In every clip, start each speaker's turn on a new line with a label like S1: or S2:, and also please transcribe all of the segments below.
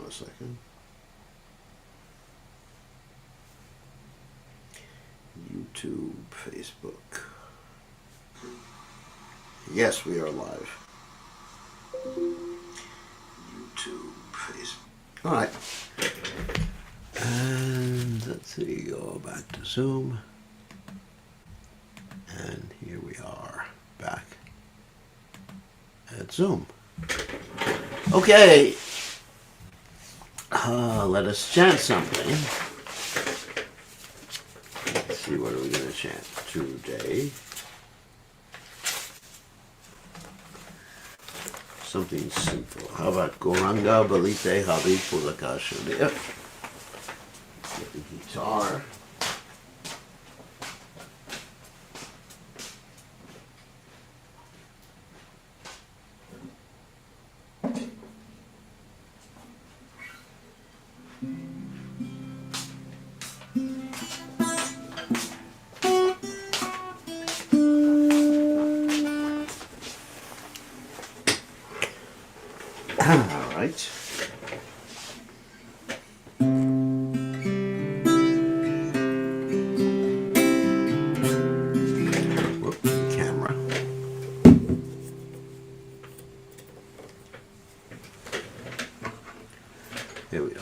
S1: a second. YouTube, Facebook. Yes, we are live. YouTube, Facebook. All right. And let's see, go back to Zoom. And here we are back at Zoom. Okay. Let us chant something. Let's see, what are we going to chant today? Something simple. How about Goranga Balite Havi Pulakashudaya? Get the guitar. All right. Whoop, camera. Here we go.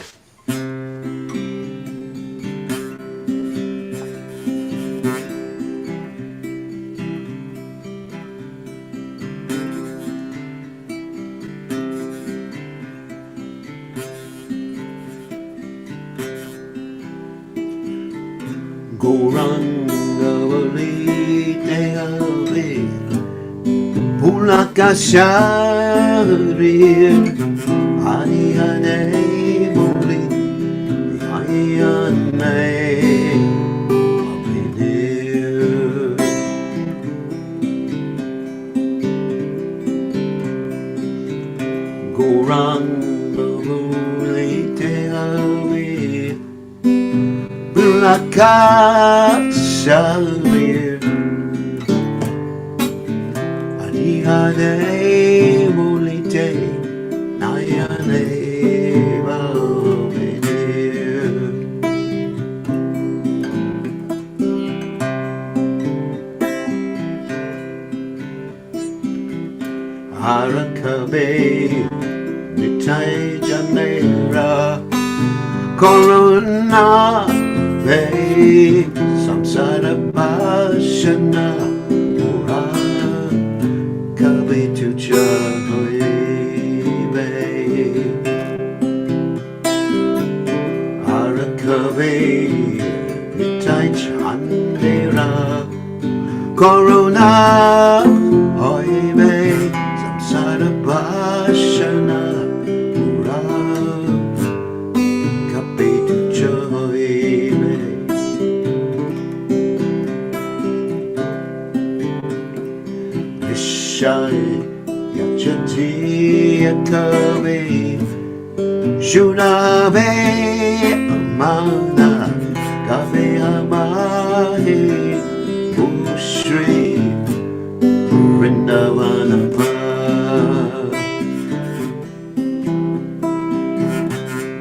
S1: Goranga Balite Havi Pulakashudaya Ayane Muli Ayane Abidir Goranga Balite Havi Pulakashudaya Ayane Muli Ayane Abidir Harakabe Nitai Janera Corona Be Samsara Bashana Ura Kabe Tucha Be Harakabe Nitai Chandera Corona Hoibe Samsara Bashana Ura Kabe Tucha Vishai Yachati Akabe Shunabe Amana Kabe Amahe Ushri Vrindavanapa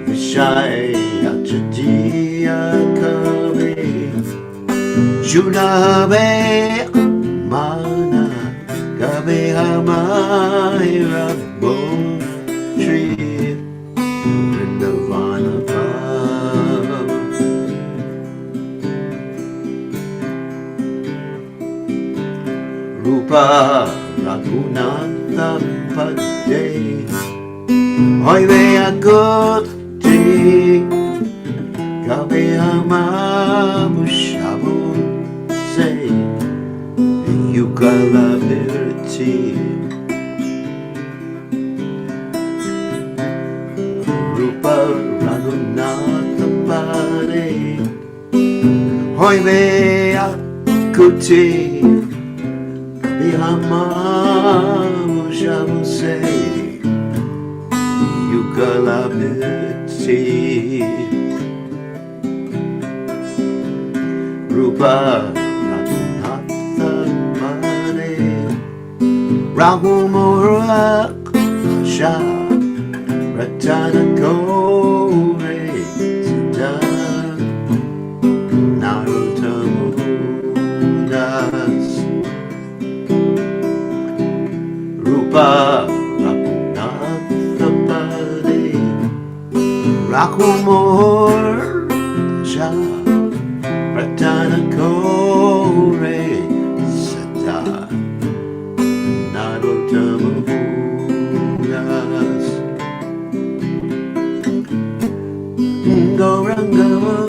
S1: Vishai Yachati Akabe Shunabe Amana Kabe Amahe Rabbo Tree Vrindavanapa Rupa Raghunatha Pade Hoive Agoti Kabe Amamushabu Say Yukala Virti Rupa Raghunatha Pade Hoive Agoti Kabe Say Yukalabiti Rupa Raghunatha Mane Rahu Morak Shah Ratana Ko Makumor Sha Ratana Kore Sata Narotamuras Gorangava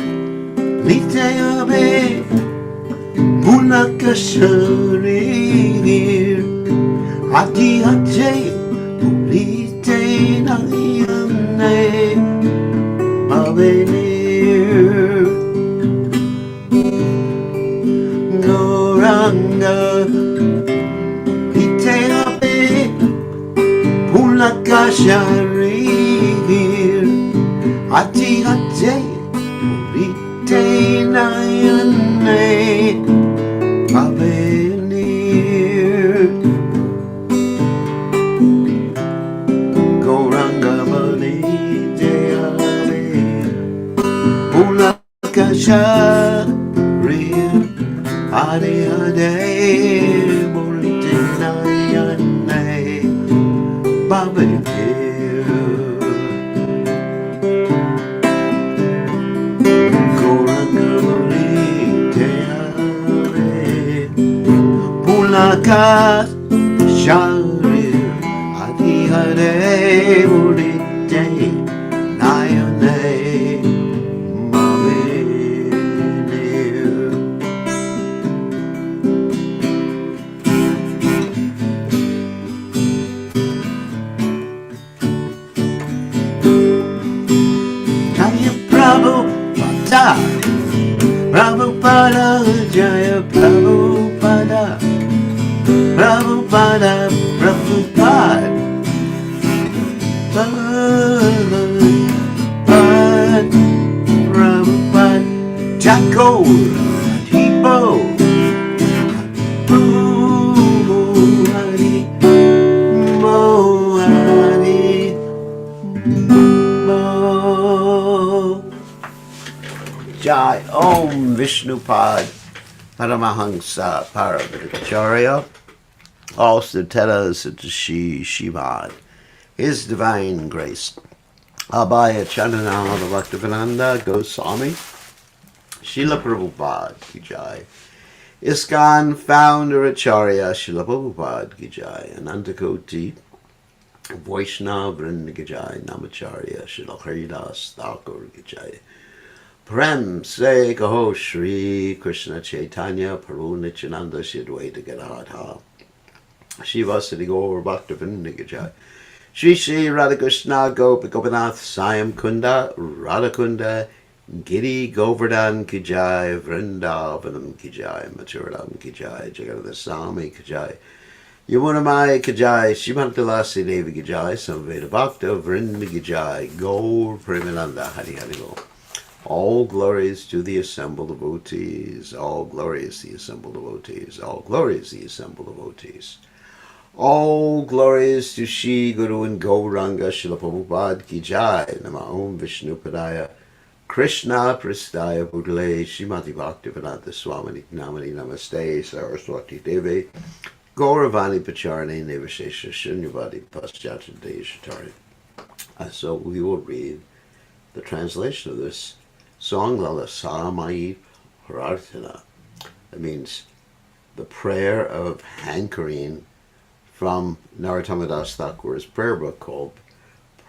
S1: Liteabe Pulakasharir Hati Hate Pulite Nayane Avenir Goranga Liteabe Pulakasharir Hati Hate Pulite Nayane Avenir Gorangavani Deave Pulakasharir Ade Ade Bulitenayane Babenir Gorangavani Deave Pulakas Sharir Adi Hare Murite Nayane Mavenir Jaya Prabhupada Prabhupada Jaya Prabhupada Prabhupada, Prabhupada, Prabhupada, Jaco, Hebo, Mohari, Mohari, Mo. Jai Om Vishnupad Paramahansa Parabhakacharya. Also Tera Satashi Shimad, His Divine Grace, Abhaya Chandananda Bhaktivedanta Goswami, Srila Prabhupada Ki Jai, ISKCON Founder Acharya Srila Prabhupada Ki Jai, Anantakoti Vaishnava Vrinda Ki Jai, Namacharya Srila Haridas Thakur Ki Jai, Prem Se Kaho Shri Krishna Chaitanya Prabhu Nityananda Shri Advaita Gadadhar Shiva Siddhi Gaur Bhaktivinoda Ki Jai, Shri Shri Radhakrishna Gopi Gopinath Sayam Kunda Radhakunda Giri Govardhan Ki Jai, Vrindavanam Ki Jai, Mathuram Ki Jai, Jagadha Swami Ki Jai, Yamunamai Ki Jai, Srimati Tulasi Devi Ki Jai, Samveda Bhakta Vrinda Ki Jai, Gaur Premananda Hari Hari Bol. All glories to the assembled devotees, all glories the assembled devotees, all glories the assembled devotees. All glories to Shri Guru and Gauranga Srila Prabhupada Ki Jai, Nama Om Vishnu Padaya, Krishna Prastaya Bhutale, Srimati Bhaktivedanta Swami Namani Namaste, Saraswati Devi, Gauravani Pacharane Nevashesha Shunyavadi Paschata Deshatari. So we will read the translation of this song, Lala Samai Prarthana. That means the prayer of hankering from Narottama Das Thakur's prayer book called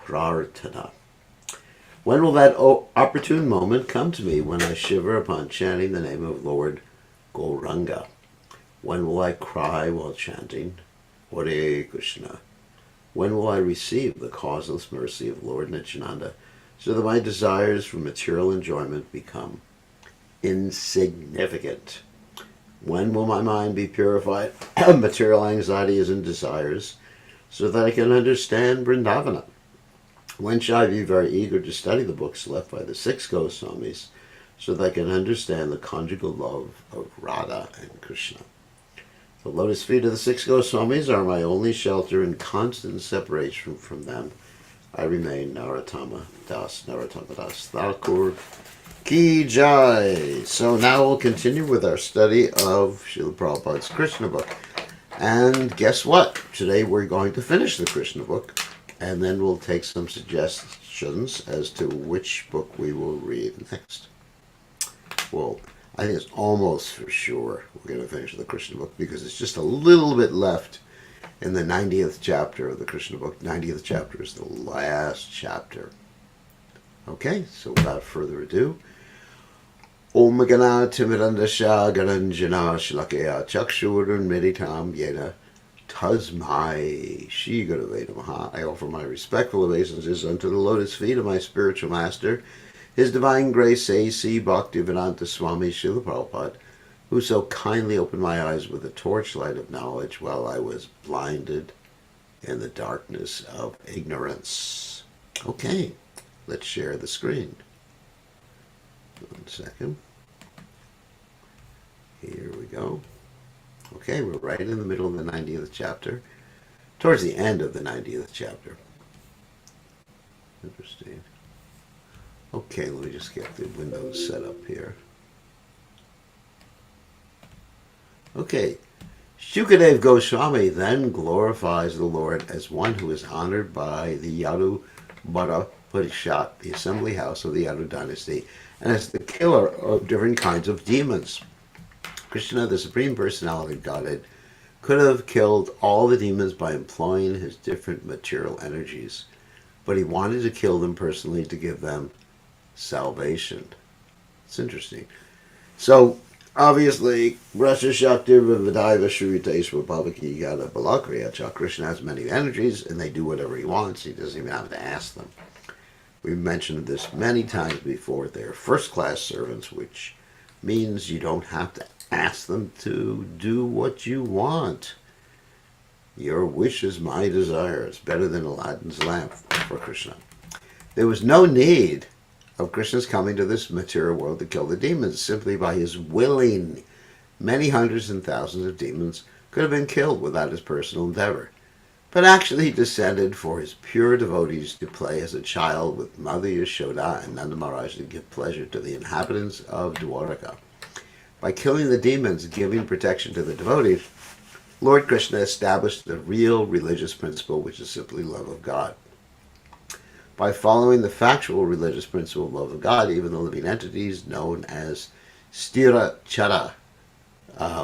S1: Prarthana. When will that opportune moment come to me when I shiver upon chanting the name of Lord Gauranga? When will I cry while chanting Hare Krishna? When will I receive the causeless mercy of Lord Nityananda so that my desires for material enjoyment become insignificant? When will my mind be purified of material anxieties and desires so that I can understand Vrindavana? When shall I be very eager to study the books left by the 6 Goswamis so that I can understand the conjugal love of Radha and Krishna? The lotus feet of the 6 Goswamis are my only shelter. In constant separation from them, I remain Narottama Das Thakur Ki Jai. So now we'll continue with our study of Srila Prabhupada's Krishna book. And guess what? Today we're going to finish the Krishna book. and then we'll take some suggestions as to which book we will read next. Well, I think it's almost for sure we're going to finish the Krishna book because it's just a little bit left in the 90th chapter of the Krishna book. 90th chapter is the last chapter. Okay, so without further ado, Om Gana Timirandasha Garanjana Shlakaya Chakshurun Meditam Yena Tasmai Shri Gurave Namaha. I offer my respectful obeisances unto the lotus feet of my spiritual master, His Divine Grace A.C. Bhaktivedanta Swami Srila Prabhupada, who so kindly opened my eyes with the torchlight of knowledge while I was blinded in the darkness of ignorance. Okay, let's share the screen. 1 second. Here we go. Okay, we're right in the middle of the 90th chapter, towards the end of the 90th chapter. Interesting. Okay, let me just get the windows set up here. Okay, Shukadev Goswami then glorifies the Lord as one who is honored by the Yadu Bada Parishat, the assembly house of the Yadu dynasty, and as the killer of different kinds of demons. Krishna, the Supreme Personality of Godhead, could have killed all the demons by employing his different material energies, but he wanted to kill them personally to give them salvation. It's interesting. So, obviously, Rasha Shakti Vidaiva Shuriteshwa Bhavaki Yada Balakriya. Krishna has many energies and they do whatever he wants. He doesn't even have to ask them. We've mentioned this many times before. They're first-class servants, which means you don't have to ask them to do what you want. Your wish is my desire. It's better than Aladdin's lamp for Krishna. There was no need of Krishna's coming to this material world to kill the demons. Simply by his willing, many hundreds and thousands of demons could have been killed without his personal endeavor. But actually he descended for his pure devotees to play as a child with Mother Yashoda and Nanda Maharaj to give pleasure to the inhabitants of Dwaraka. By killing the demons and giving protection to the devotees, Lord Krishna established the real religious principle, which is simply love of God. By following the factual religious principle of love of God, even the living entities known as Stira Chara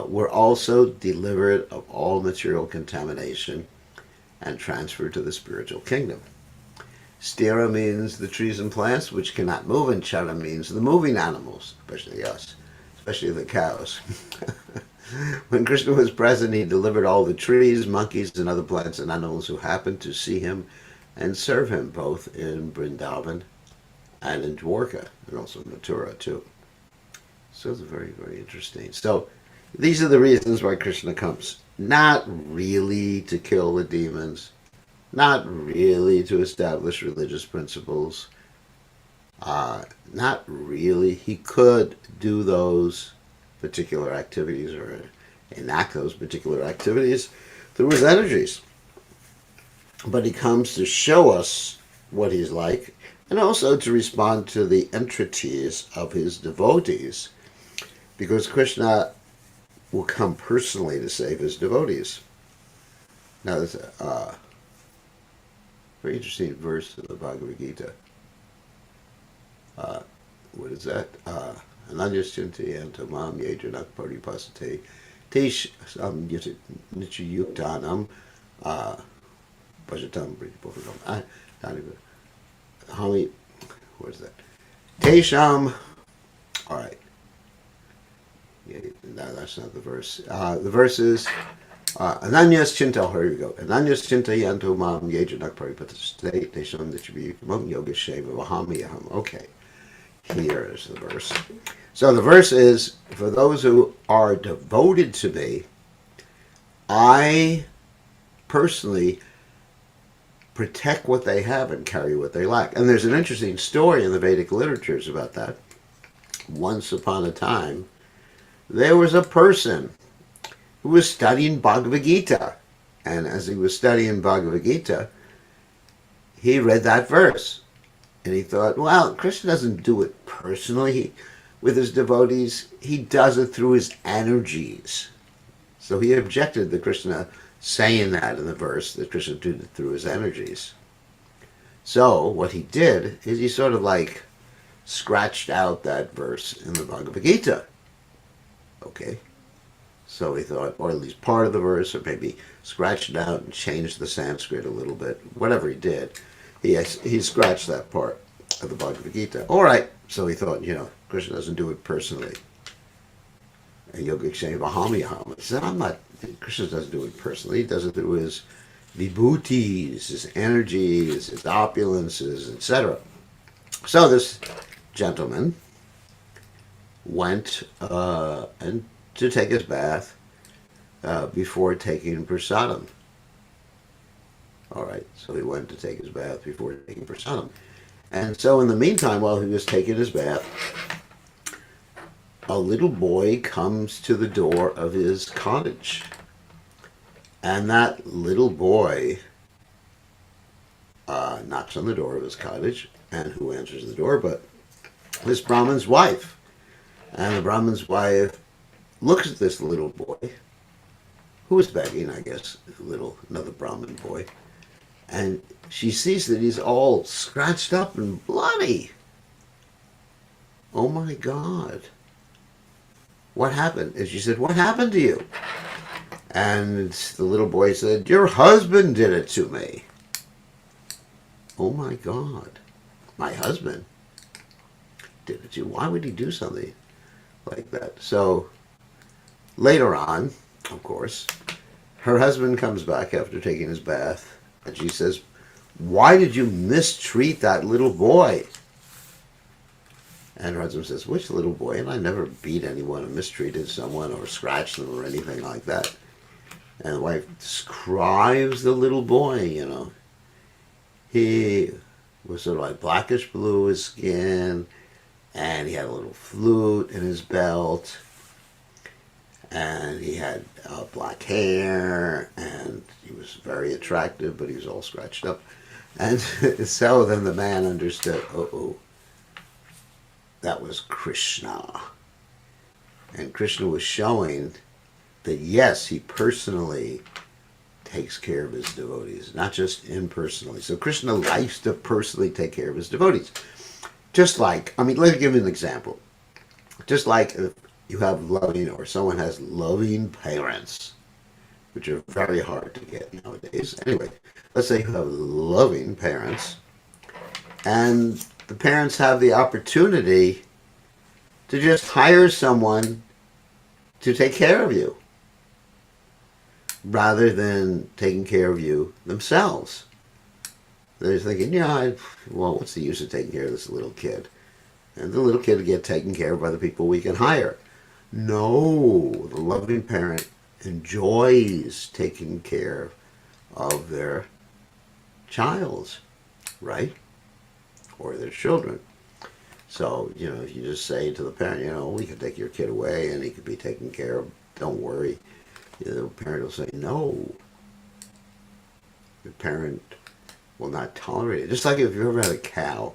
S1: were also delivered of all material contamination and transferred to the spiritual kingdom. Stira means the trees and plants which cannot move, and Chara means the moving animals, especially us, especially the cows. When Krishna was present, he delivered all the trees, monkeys, and other plants and animals who happened to see him and serve him, both in Vrindavan and in Dwarka, and also in Mathura too. So it's very, very interesting. So these are the reasons why Krishna comes. Not really to kill the demons, not really to establish religious principles, not really. He could do those particular activities or enact those particular activities through his energies. But he comes to show us what he's like and also to respond to the entreaties of his devotees, because Krishna will come personally to save his devotees. Now, there's a very interesting verse in the Bhagavad Gita. What is that? Ananyaschintayanto mam yejanak paripasate tesh nichayuktanam bhajatam brihipofagam. What is that? Tesham. All right. Yeah, no, that's not the verse. The verse is Ananyas Chinta. Here we go. Ananyas Chinta Yanto Mam Yejanak Paripatastay Tesham Nichayuktamam Yoga Sheva Vahamiyaham. Okay. Here is the verse. So the verse is, for those who are devoted to me, I personally protect what they have and carry what they lack. And there's an interesting story in the Vedic literatures about that. Once upon a time, there was a person who was studying Bhagavad Gita. And as he was studying Bhagavad Gita, he read that verse. And he thought, well, Krishna doesn't do it personally with his devotees. He does it through his energies. So he objected to Krishna saying that in the verse, that Krishna did it through his energies. So what he did is he sort of like scratched out that verse in the Bhagavad Gita. Okay? So he thought, or at least part of the verse, or maybe scratched it out and changed the Sanskrit a little bit. Whatever he did, he scratched that part of the Bhagavad Gita. All right. So he thought, Krishna doesn't do it personally. And Yogic saying, Vahamyaham. He said, Krishna doesn't do it personally. He does it through his vibhutis, his energies, his opulences, etc. So this gentleman went to take his bath before taking prasadam. All right, so he went to take his bath before taking prasadam. And so in the meantime, while he was taking his bath, a little boy comes to the door of his cottage. And that little boy knocks on the door of his cottage. And who answers the door but this Brahmin's wife? And the Brahmin's wife looks at this little boy, who is begging, I guess, another Brahmin boy, and she sees that he's all scratched up and bloody. Oh my God. What happened? And she said, what happened to you? And the little boy said, your husband did it to me. Oh my God. My husband did it to you? Why would he do something like that? So later on, of course, her husband comes back after taking his bath, and she says, why did you mistreat that little boy? And her husband says, which little boy? And I never beat anyone or mistreated someone or scratched them or anything like that. And the wife describes the little boy, He was sort of like blackish blue, his skin, and he had a little flute in his belt, and he had black hair, and he was very attractive, but he was all scratched up. And so then the man understood, that was Krishna. And Krishna was showing that yes, he personally takes care of his devotees, not just impersonally. So Krishna likes to personally take care of his devotees. Just like, let me give you an example. Just like if you have loving, or someone has loving parents, which are very hard to get nowadays. Anyway, let's say you have loving parents, and the parents have the opportunity to just hire someone to take care of you, rather than taking care of you themselves. They're thinking, what's the use of taking care of this little kid? And the little kid will get taken care of by the people we can hire. No, the loving parent enjoys taking care of their child, right? Or their children. So, if you just say to the parent, we can take your kid away and he could be taken care of, don't worry. The parent will say no. The parent will not tolerate it. Just like if you ever had a cow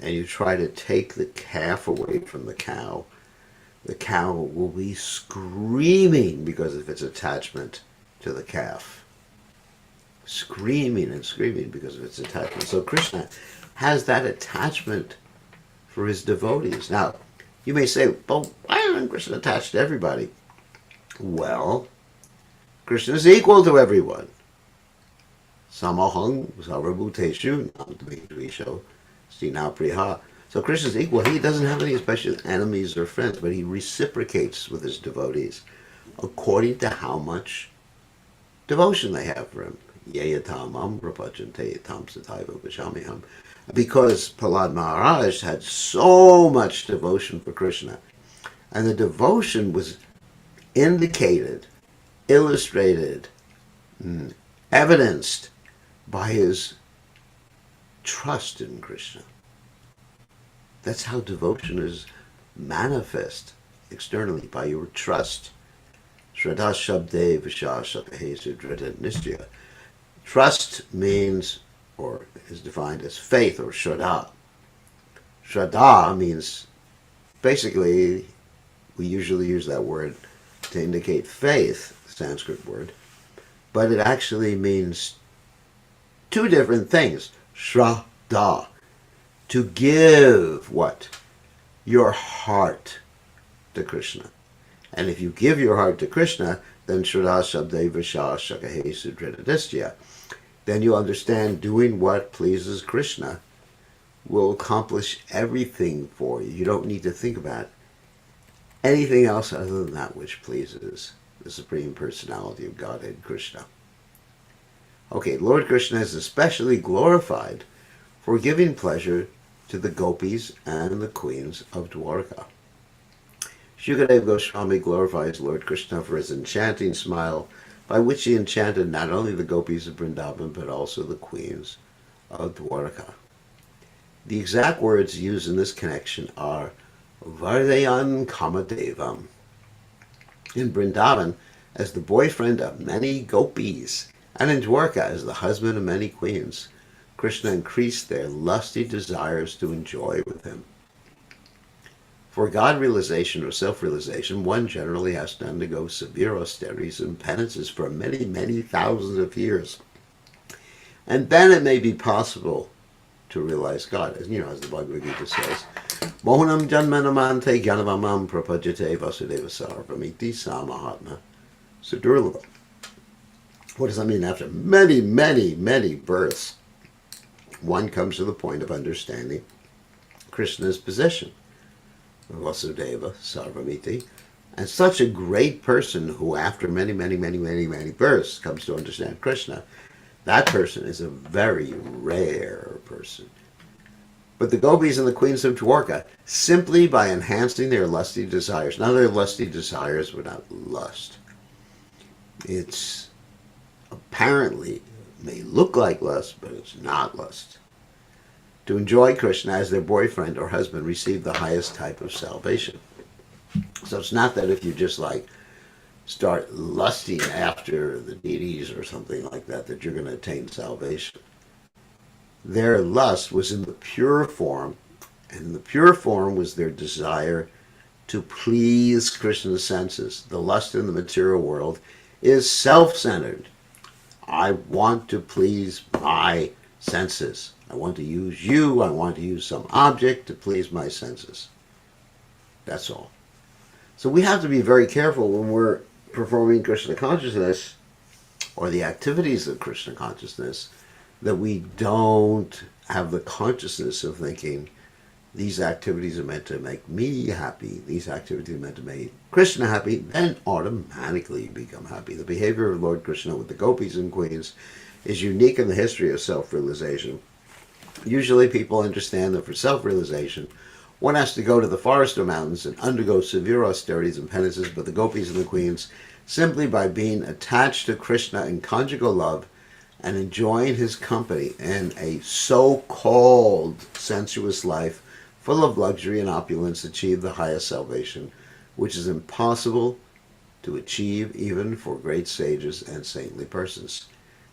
S1: and you try to take the calf away from the cow will be screaming because of its attachment to the calf. Screaming and screaming because of its attachment. So Krishna has that attachment for his devotees. Now, you may say, well, why isn't Krishna attached to everybody? Well, Krishna is equal to everyone. Samahang sarvabhuteshu namdvisho sinapriha. So Krishna is equal. He doesn't have any special enemies or friends, but he reciprocates with his devotees according to how much devotion they have for him. Yeyatamam prapachante tam sataiva vashamiham. Because Prahlad Maharaj had so much devotion for Krishna, and the devotion was indicated, illustrated, evidenced by his trust in Krishna. That's how devotion is manifest externally, by your trust. Shraddha shabde vishashapahesu drita nishya. Trust means, or is defined as faith, or shraddha. Shraddha means, basically, we usually use that word to indicate faith, Sanskrit word, but it actually means two different things. Shraddha Da. To give what? Your heart to Krishna. And if you give your heart to Krishna, then Shraddha Shabde Visha Shakahe Sudridadistya. Then you understand doing what pleases Krishna will accomplish everything for you. You don't need to think about anything else other than that which pleases the Supreme Personality of Godhead, Krishna. Okay, Lord Krishna is especially glorified for giving pleasure to the gopis and the queens of Dwarka. Shukadeva Goswami glorifies Lord Krishna for his enchanting smile, by which he enchanted not only the gopis of Vrindavan, but also the queens of Dwarka. The exact words used in this connection are Vardayan Kamadevam. In Vrindavan, as the boyfriend of many gopis, and in Dwarka as the husband of many queens, Krishna increased their lusty desires to enjoy with him. For God realization or self-realization, one generally has to undergo severe austerities and penances for many, many thousands of years. And then it may be possible to realize God. As the Bhagavad Gita says, Mohanam janmanamante gyanavamam prapajate vasudeva sarvamiti samahatma sudurlava. What does that mean? After many, many, many births, one comes to the point of understanding Krishna's position. Vasudeva Sarvamiti, and such a great person who after many, many, many, many, many births comes to understand Krishna, that person is a very rare person. But the gopis and the queens of Dwarka, simply by enhancing their lusty desires, now their lusty desires were not lust. It's apparently may look like lust, but it's not lust. To enjoy Krishna as their boyfriend or husband receive the highest type of salvation. So it's not that if you just start lusting after the deities or something like that you're going to attain salvation. Their lust was in the pure form, and the pure form was their desire to please Krishna's senses. The lust in the material world is self-centered. I want to please my senses. I want to use you. I want to use some object to please my senses. That's all. So we have to be very careful when we're performing Krishna consciousness or the activities of Krishna consciousness that we don't have the consciousness of thinking these activities are meant to make me happy, these activities are meant to make Krishna happy, then automatically you become happy. The behavior of Lord Krishna with the gopis and queens is unique in the history of self-realization. Usually people understand that for self-realization, one has to go to the forest or mountains and undergo severe austerities and penances, but the gopis and the queens, simply by being attached to Krishna in conjugal love and enjoying his company in a so-called sensuous life full of luxury and opulence, achieve the highest salvation, which is impossible to achieve even for great sages and saintly persons.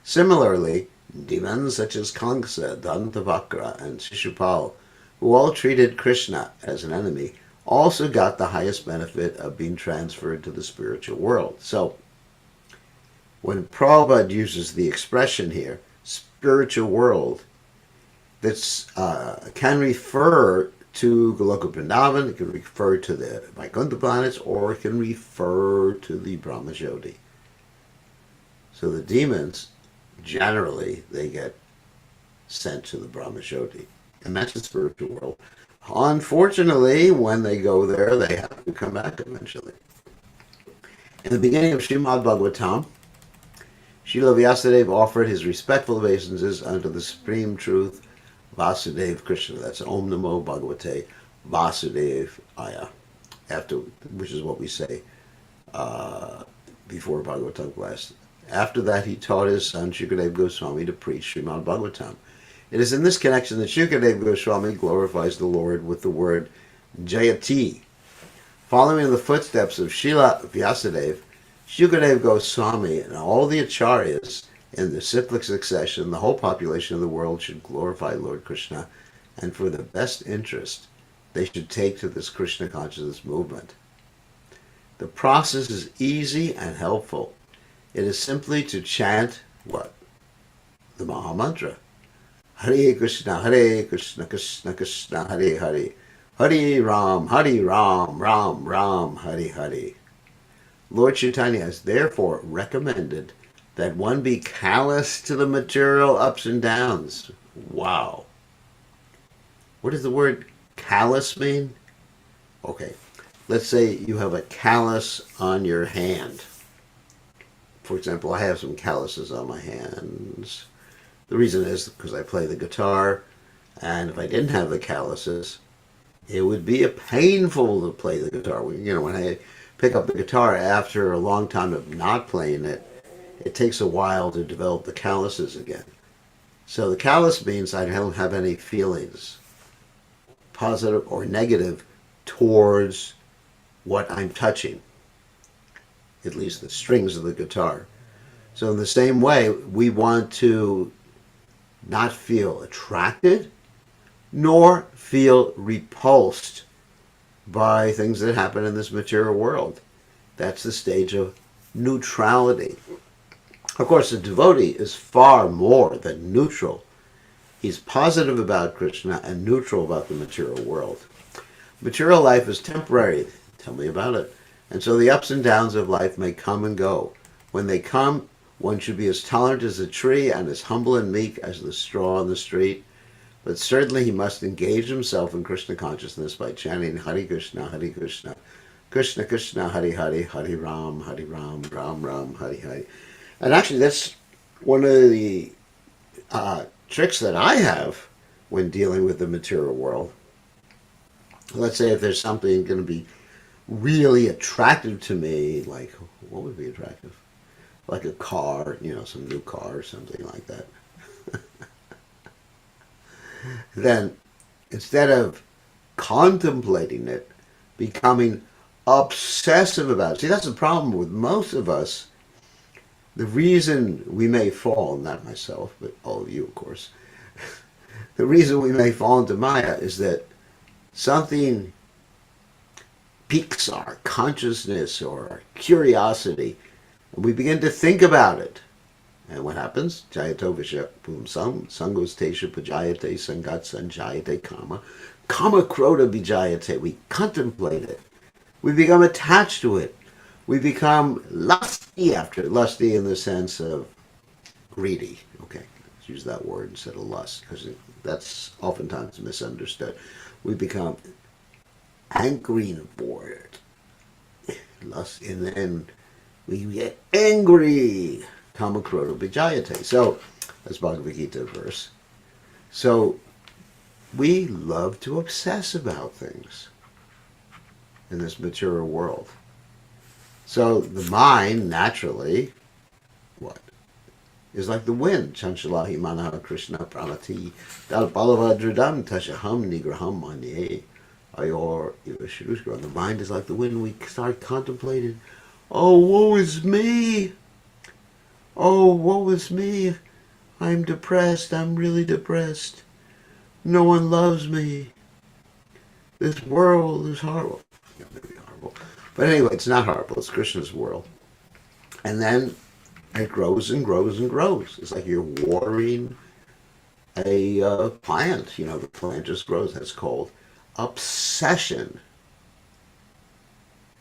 S1: Similarly, demons such as Kamsa, Dantavakra, and Shishupal, who all treated Krishna as an enemy, also got the highest benefit of being transferred to the spiritual world. So, when Prabhupada uses the expression here, spiritual world, that can refer to Goloka Vrindavan, it can refer to the Vaikuntha planets, or it can refer to the Brahmajyoti. So the demons, generally, they get sent to the Brahmajyoti. And that's the spiritual world. Unfortunately, when they go there, they have to come back eventually. In the beginning of Srimad Bhagavatam, Srila Vyasadeva offered his respectful obeisances unto the Supreme Truth, Vasudeva Krishna. That's Om Namo Bhagavate Vasudevaya, which is what we say before Bhagavatam class. After that, he taught his son Shukadeva Goswami to preach Srimad Bhagavatam. It is in this connection that Shukadeva Goswami glorifies the Lord with the word Jayati. Following in the footsteps of Srila Vyasadeva, Shukadeva Goswami and all the acharyas in the cyclic succession, the whole population of the world should glorify Lord Krishna, and for the best interest, they should take to this Krishna consciousness movement. The process is easy and helpful. It is simply to chant what? The Maha Mantra. Hare Krishna, Krishna Krishna, Hare Hare, Hare Ram, Ram Ram, Hare Hare. Lord Chaitanya has therefore recommended that one be callous to the material ups and downs. Wow. What does the word callous mean? Okay, let's say you have a callus on your hand. For example, I have some calluses on my hands. The reason is because I play the guitar, and if I didn't have the calluses, it would be painful to play the guitar. When I pick up the guitar after a long time of not playing it, it takes a while to develop the calluses again. So the callus means I don't have any feelings, positive or negative, towards what I'm touching, at least the strings of the guitar. So in the same way, we want to not feel attracted nor feel repulsed by things that happen in this material world. That's the stage of neutrality. Of course, the devotee is far more than neutral. He's positive about Krishna and neutral about the material world. Material life is temporary. Tell me about it. And so the ups and downs of life may come and go. When they come, one should be as tolerant as a tree and as humble and meek as the straw on the street. But certainly he must engage himself in Krishna consciousness by chanting Hare Krishna, Krishna Krishna, Hare Hare, Hare Ram, Ram Ram, Hare Hare. And actually that's one of the tricks that I have when dealing with the material world. Let's say if there's something going to be really attractive to me, like, what would be attractive? Like a car, some new car or something like that. Then instead of contemplating it, becoming obsessive about it. See, that's the problem with most of us. The reason we may fall, not myself, but all of you, of course, the reason we may fall into Maya is that something piques our consciousness or our curiosity, and we begin to think about it. And what happens? Jayato Visha Pumsam, Sangos Tesha Pajayate, Sangat Sanjayate Kama. Kama Krota Bijayate. We contemplate it. We become attached to it. We become lusty after it. Lusty in the sense of greedy. Okay, let's use that word instead of lust, because that's oftentimes misunderstood. We become hankering for it. Lust, and then we get angry. Kamakroto Vijayate. So, that's Bhagavad Gita verse. So, we love to obsess about things in this material world. So, the mind, naturally, what? Is like the wind. Chanchalahi Manaha Krishna Pranati Dal Balavadradam Tashaham Nigraham Manye Ayor Ivashirushka. The mind is like the wind. We start contemplating, oh, woe is me. Oh, woe is me. I'm depressed. I'm really depressed. No one loves me. This world is horrible. Yeah, maybe horrible. But anyway, it's not horrible. It's Krishna's world. And then it grows and grows and grows. It's like you're watering a plant. The plant just grows. That's called obsession.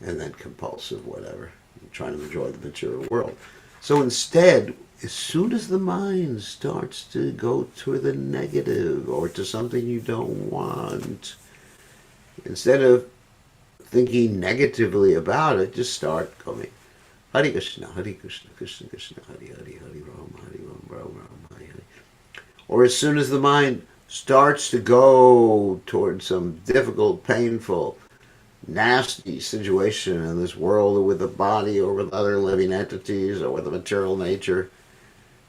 S1: And then compulsive, whatever. You're trying to enjoy the material world. So instead, as soon as the mind starts to go to the negative or to something you don't want, instead of thinking negatively about it, just start going, Hare Krishna, Krishna Krishna, Hare Hare, Hare Ram, Ram, Hare Hare. Or as soon as the mind starts to go towards some difficult, painful, nasty situation in this world, or with the body, or with other living entities, or with the material nature,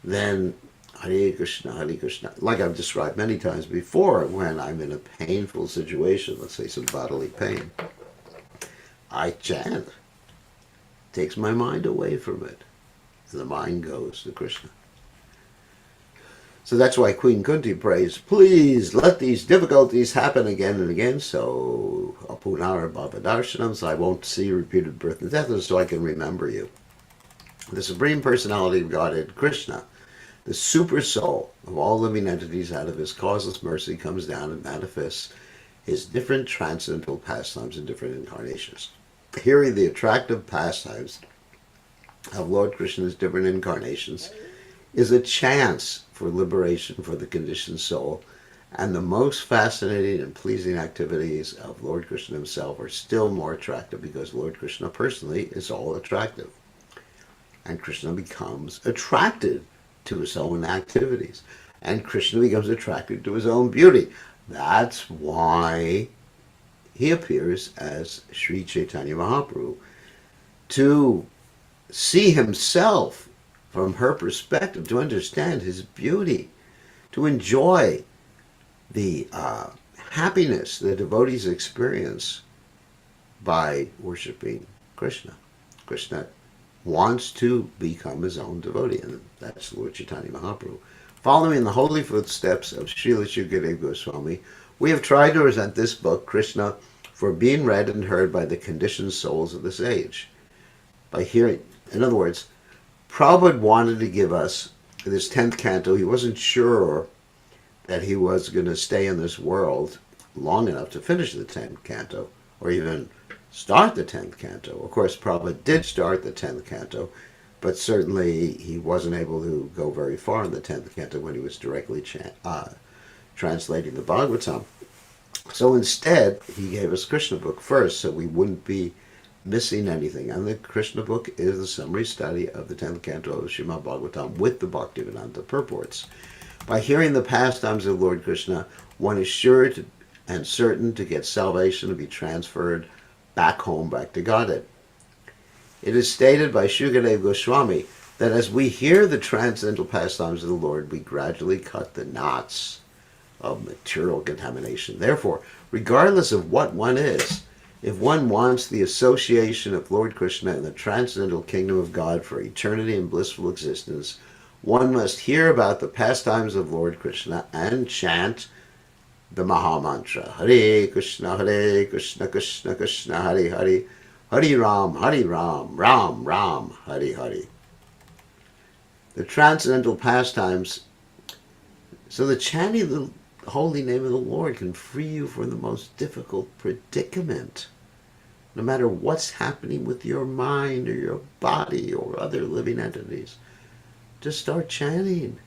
S1: then Hare Krishna, like I've described many times before, when I'm in a painful situation, let's say some bodily pain, I chant. It takes my mind away from it. The mind goes to Krishna. So that's why Queen Kunti prays, please let these difficulties happen again and again, so apunar bhavadarshanam, so I won't see repeated birth and death, and so I can remember you. The Supreme Personality of Godhead, Krishna, The super soul of all living entities out of his causeless mercy comes down and manifests his different transcendental pastimes in different incarnations. Hearing the attractive pastimes of Lord Krishna's different incarnations is a chance for liberation for the conditioned soul, and the most fascinating and pleasing activities of Lord Krishna himself are still more attractive because Lord Krishna personally is all attractive. And Krishna becomes attracted to his own activities. And Krishna becomes attracted to his own beauty. That's why he appears as Sri Chaitanya Mahaprabhu, to see himself from her perspective, to understand his beauty, to enjoy the happiness the devotees experience by worshiping Krishna. Krishna wants to become his own devotee, and that's Lord Chaitanya Mahaprabhu. Following the holy footsteps of Srila Shukadeva Goswami, we have tried to present this book, Krishna, for being read and heard by the conditioned souls of this age. By hearing, in other words, Prabhupada wanted to give us this 10th canto. He wasn't sure that he was going to stay in this world long enough to finish the 10th canto, or even start the 10th canto. Of course, Prabhupada did start the 10th canto, but certainly he wasn't able to go very far in the 10th canto when he was directly translating the Bhagavatam. So instead, he gave us Krishna book first, so we wouldn't be missing anything. And the Krishna book is the summary study of the 10th canto of Srimad Bhagavatam with the Bhaktivedanta purports. By hearing the pastimes of Lord Krishna, one is sure and certain to get salvation, to be transferred back home, back to Godhead. It is stated by Shukadeva Goswami that as we hear the transcendental pastimes of the Lord, we gradually cut the knots of material contamination. Therefore, regardless of what one is, if one wants the association of Lord Krishna in the transcendental kingdom of God for eternity and blissful existence, one must hear about the pastimes of Lord Krishna and chant the Maha Mantra. Hare Krishna, Krishna Krishna, Hare Hare, Hare Ram, Ram Ram, Hare Hare. The transcendental pastimes, so the chanting of the holy name of the Lord can free you from the most difficult predicament. No matter what's happening with your mind or your body or other living entities, just start chanting.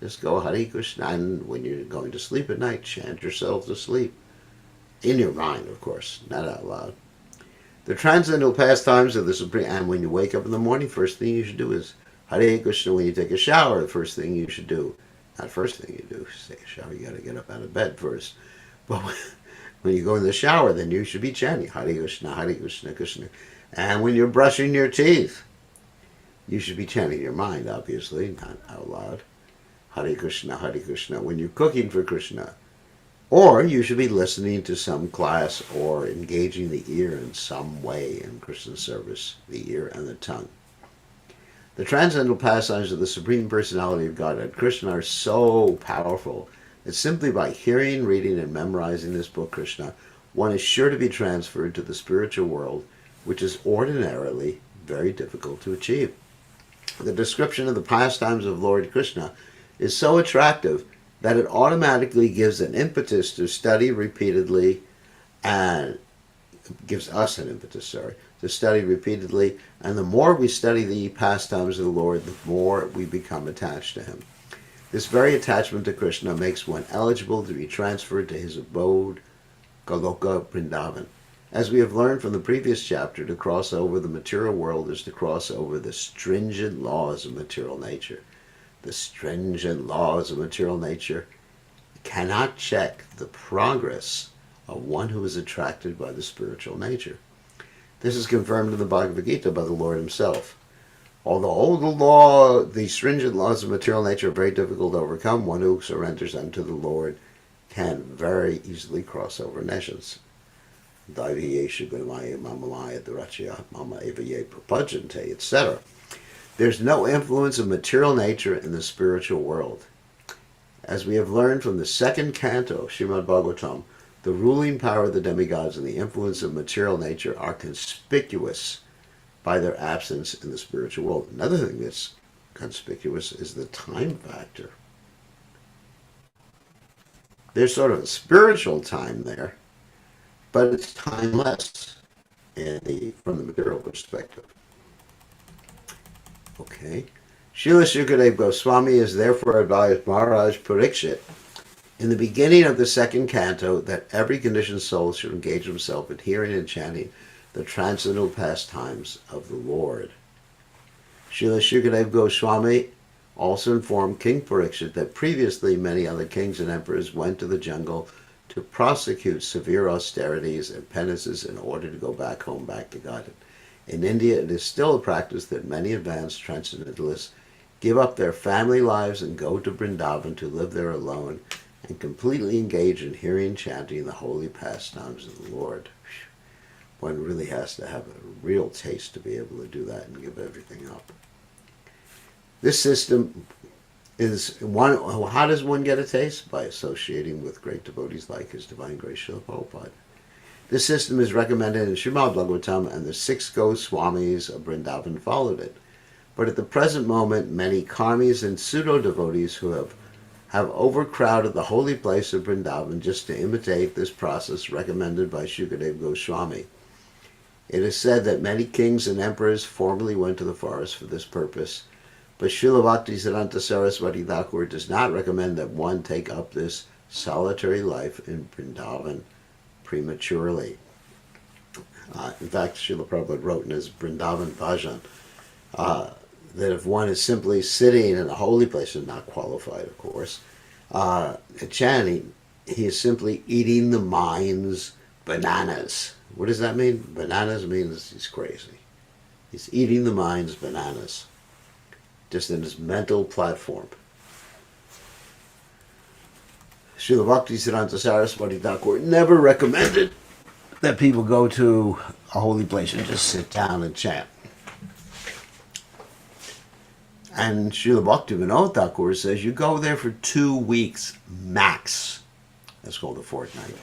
S1: Just go Hare Krishna, and when you're going to sleep at night, chant yourself to sleep. In your mind, of course, not out loud. The transcendental pastimes of the Supreme, and when you wake up in the morning, first thing you should do is Hare Krishna. When you take a shower, the first thing you should do, not first thing you do, take a shower, you got to get up out of bed first. But when you go in the shower, then you should be chanting Hare Krishna, Krishna. And when you're brushing your teeth, you should be chanting your mind, obviously, not out loud. Hare Krishna, Hare Krishna. When you're cooking for Krishna, or you should be listening to some class or engaging the ear in some way in Krishna's service, the ear and the tongue. The transcendental pastimes of the Supreme Personality of Godhead, Krishna, are so powerful that simply by hearing, reading, and memorizing this book, Krishna, one is sure to be transferred to the spiritual world, which is ordinarily very difficult to achieve. The description of the pastimes of Lord Krishna is so attractive that it automatically gives an impetus to study repeatedly, and gives us an impetus, to study repeatedly, and the more we study the pastimes of the Lord, the more we become attached to him. This very attachment to Krishna makes one eligible to be transferred to his abode, Goloka Vrindavan. As we have learned from the previous chapter, to cross over the material world is to cross over the stringent laws of material nature. The stringent laws of material nature cannot check the progress of one who is attracted by the spiritual nature. This is confirmed in the Bhagavad Gita by the Lord himself. Although the stringent laws of material nature are very difficult to overcome, one who surrenders unto the Lord can very easily cross over nations. Etc. There's no influence of material nature in the spiritual world. As we have learned from the second canto of Srimad Bhagavatam, the ruling power of the demigods and the influence of material nature are conspicuous by their absence in the spiritual world. Another thing that's conspicuous is the time factor. There's sort of a spiritual time there, but it's timeless from the material perspective. Okay. Srila Sukadeva Goswami is therefore advised Maharaj Parikshit in the beginning of the second canto that every conditioned soul should engage himself in hearing and chanting the transcendental pastimes of the Lord. Srila Sukadeva Goswami also informed King Parikshit that previously many other kings and emperors went to the jungle to prosecute severe austerities and penances in order to go back home, back to Godhead. In India, it is still a practice that many advanced transcendentalists give up their family lives and go to Vrindavan to live there alone and completely engage in hearing and chanting the holy pastimes of the Lord. One really has to have a real taste to be able to do that and give everything up. This system is one. How does one get a taste? By associating with great devotees like His Divine Grace Srila Prabhupada. This system is recommended in Srimad Bhagavatam, and the 6 Goswamis of Vrindavan followed it. But at the present moment, many karmis and pseudo-devotees who have overcrowded the holy place of Vrindavan just to imitate this process recommended by Sukadeva Goswami. It is said that many kings and emperors formerly went to the forest for this purpose, but Srila Bhaktisiddhanta Saraswati Thakur does not recommend that one take up this solitary life in Vrindavan prematurely. In fact, Srila Prabhupada wrote in his Vrindavan Bhajan that if one is simply sitting in a holy place, and not qualified, of course, chanting, he is simply eating the mind's bananas. What does that mean? Bananas means he's crazy. He's eating the mind's bananas, just in his mental platform. Srila Bhaktisiddhanta Saraswati Thakur never recommended that people go to a holy place and just sit down and chant. And Srila Bhaktivinoda Thakur says you go there for 2 weeks max. That's called a fortnight.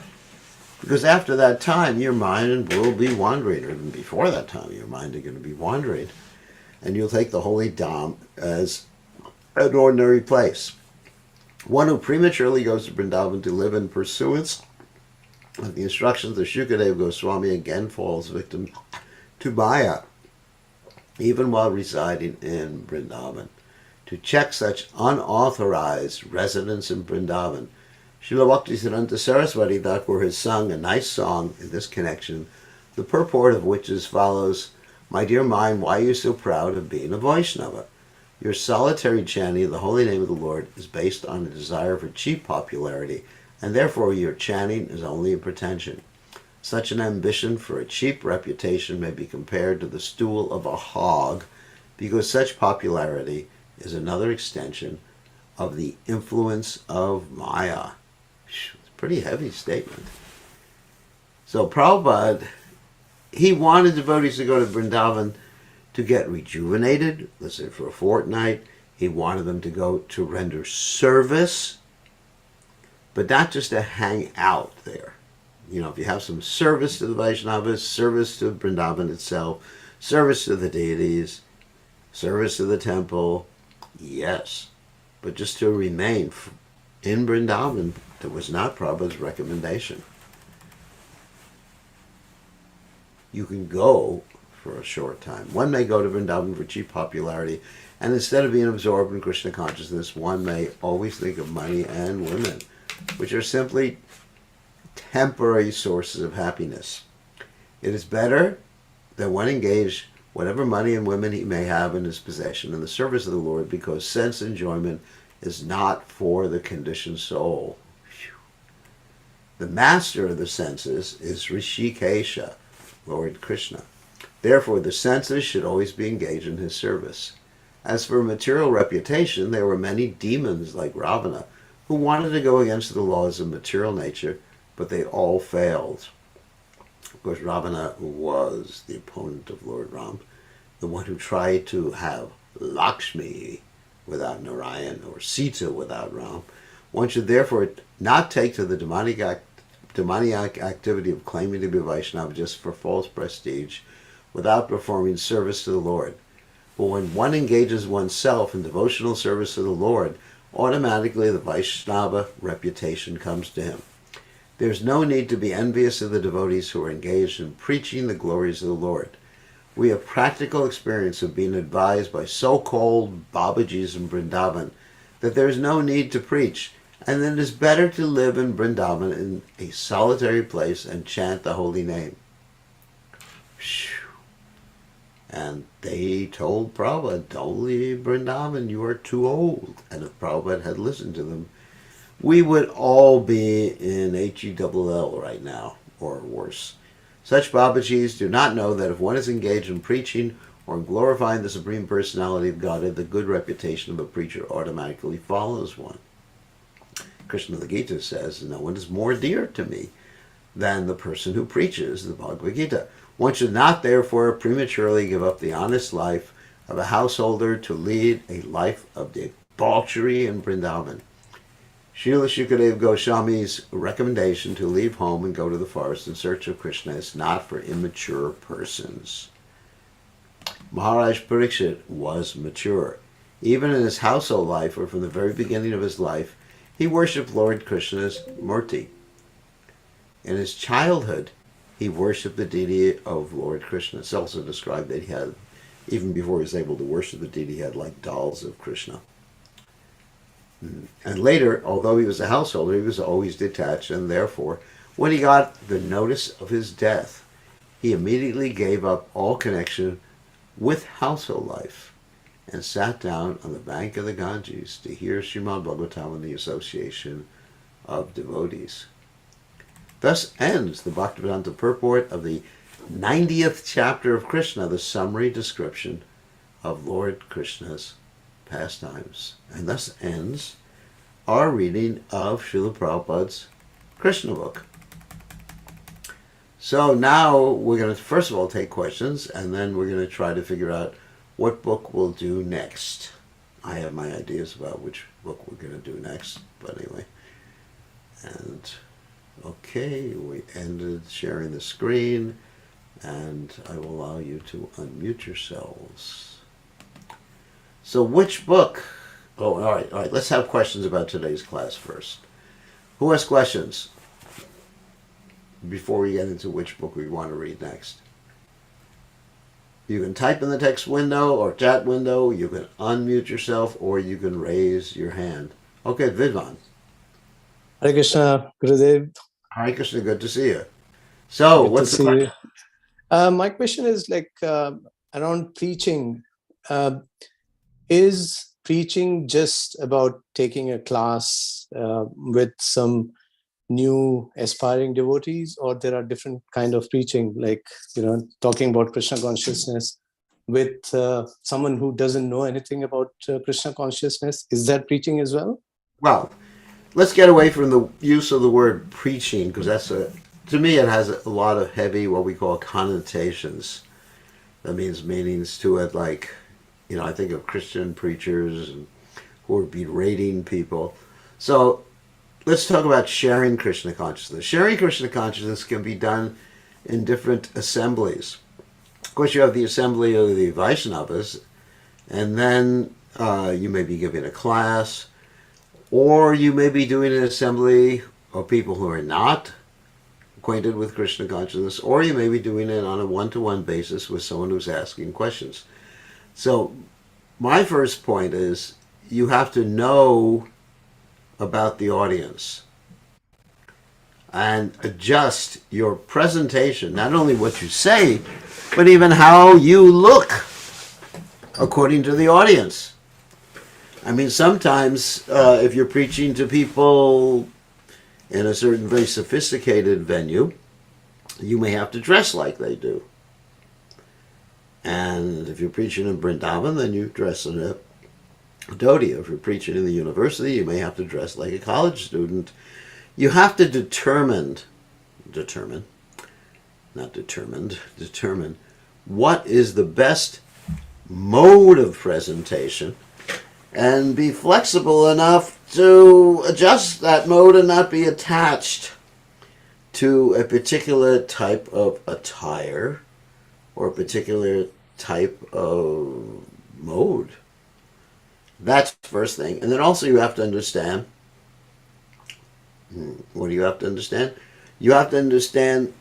S1: Because after that time, your mind will be wandering, or even before that time, your mind is going to be wandering. And you'll take the holy dham as an ordinary place. One who prematurely goes to Vrindavan to live in pursuance of the instructions of Sukadeva Goswami again falls victim to Maya, even while residing in Vrindavan. To check such unauthorized residence in Vrindavan, Srila Bhaktisiddhanta Saraswati Thakur has sung a nice song in this connection, the purport of which is as follows: My dear mind, why are you so proud of being a Vaishnava? Your solitary chanting of the holy name of the Lord is based on a desire for cheap popularity, and therefore your chanting is only a pretension. Such an ambition for a cheap reputation may be compared to the stool of a hog, because such popularity is another extension of the influence of Maya. It's a pretty heavy statement. So Prabhupada, he wanted devotees to go to Vrindavan to get rejuvenated, let's say for a fortnight. He wanted them to go to render service, but not just to hang out there. You know, if you have some service to the Vaishnavas, service to Vrindavan itself, service to the deities, service to the temple, yes. But just to remain in Vrindavan, that was not Prabhupada's recommendation. You can go for a short time. One may go to Vrindavan for cheap popularity, and instead of being absorbed in Krishna consciousness, one may always think of money and women, which are simply temporary sources of happiness. It is better that one engage whatever money and women he may have in his possession in the service of the Lord, because sense enjoyment is not for the conditioned soul. The master of the senses is Rishikesha, Lord Krishna. Therefore, the senses should always be engaged in his service. As for material reputation, there were many demons like Ravana who wanted to go against the laws of material nature, but they all failed. Of course, Ravana was the opponent of Lord Ram, the one who tried to have Lakshmi without Narayan or Sita without Ram. One should therefore not take to the demoniac activity of claiming to be Vaishnava just for false prestige without performing service to the Lord. But when one engages oneself in devotional service to the Lord, automatically the Vaishnava reputation comes to him. There's no need to be envious of the devotees who are engaged in preaching the glories of the Lord. We have practical experience of being advised by so-called Babajis in Vrindavan that there is no need to preach, and that it is better to live in Vrindavan in a solitary place and chant the holy name. And they told Prabhupada, don't leave Vrindavan, you are too old. And if Prabhupada had listened to them, we would all be in HELL right now, or worse. Such Babajis do not know that if one is engaged in preaching or in glorifying the Supreme Personality of Godhead, the good reputation of a preacher automatically follows one. Krishna the Gita says, no one is more dear to me than the person who preaches the Bhagavad Gita. One should not, therefore, prematurely give up the honest life of a householder to lead a life of debauchery in Vrindavan. Srila Shukadeva Goswami's recommendation to leave home and go to the forest in search of Krishna is not for immature persons. Maharaj Parikshit was mature. Even in his household life, or from the very beginning of his life, he worshipped Lord Krishna's Murti. In his childhood, he worshipped the deity of Lord Krishna. It's also described that he had, even before he was able to worship the deity, he had like dolls of Krishna. And later, although he was a householder, he was always detached, and therefore, when he got the notice of his death, he immediately gave up all connection with household life and sat down on the bank of the Ganges to hear Srimad Bhagavatam and the association of devotees. Thus ends the Bhaktivedanta purport of the 90th chapter of Krishna, the summary description of Lord Krishna's pastimes. And thus ends our reading of Srila Prabhupada's Krishna book. So now we're going to first of all take questions, and then we're going to try to figure out what book we'll do next. I have my ideas about which book we're going to do next, but anyway. And okay, we ended sharing the screen, and I will allow you to unmute yourselves. So which book? Oh, all right. Let's have questions about today's class first. Who has questions before we get into which book we want to read next? You can type in the text window or chat window, you can unmute yourself, or you can raise your hand. Okay, Vidvan.
S2: Hare Krishna, Gurudev.
S1: Hare Krishna, good to see you. So,
S2: Good
S1: what's the question?
S2: My question is around preaching. Is preaching just about taking a class with some new aspiring devotees, or there are different kind of preaching, talking about Krishna consciousness with someone who doesn't know anything about Krishna consciousness? Is that preaching as well?
S1: Well, let's get away from the use of the word preaching, because to me it has a lot of heavy, what we call connotations. That means meanings to it, like, I think of Christian preachers who are berating people. So let's talk about sharing Krishna consciousness. Sharing Krishna consciousness can be done in different assemblies. Of course, you have the assembly of the Vaishnavas, and then you may be giving a class, or you may be doing an assembly of people who are not acquainted with Krishna consciousness, or you may be doing it on a one-to-one basis with someone who's asking questions. So my first point is you have to know about the audience and adjust your presentation, not only what you say, but even how you look according to the audience. I mean, sometimes if you're preaching to people in a certain very sophisticated venue, you may have to dress like they do. And if you're preaching in Vrindavan, then you dress in a dhoti. If you're preaching in the university, you may have to dress like a college student. You have to determine what is the best mode of presentation, and be flexible enough to adjust that mode and not be attached to a particular type of attire or a particular type of mode. That's the first thing. And then also you have to understand, what do you have to understand? You have to understand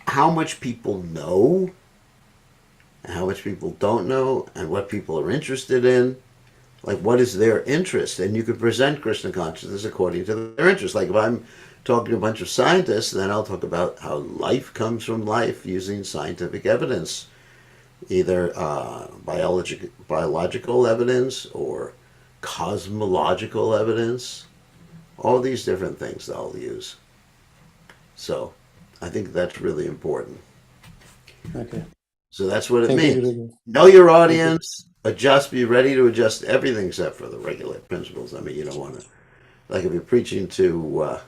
S1: how much people know and how much people don't know and what people are interested in. Like, what is their interest? And you could present Krishna consciousness according to their interest. Like, if I'm talking to a bunch of scientists, then I'll talk about how life comes from life using scientific evidence, either biological evidence or cosmological evidence. All these different things they'll use. So I think that's really important.
S2: Okay.
S1: So that's what it
S2: Thank you,
S1: means.
S2: Gurudev.
S1: Know your
S2: Thank you.
S1: audience, adjust, be ready to adjust everything except for the regular principles. I mean, you don't want to, like if you're preaching to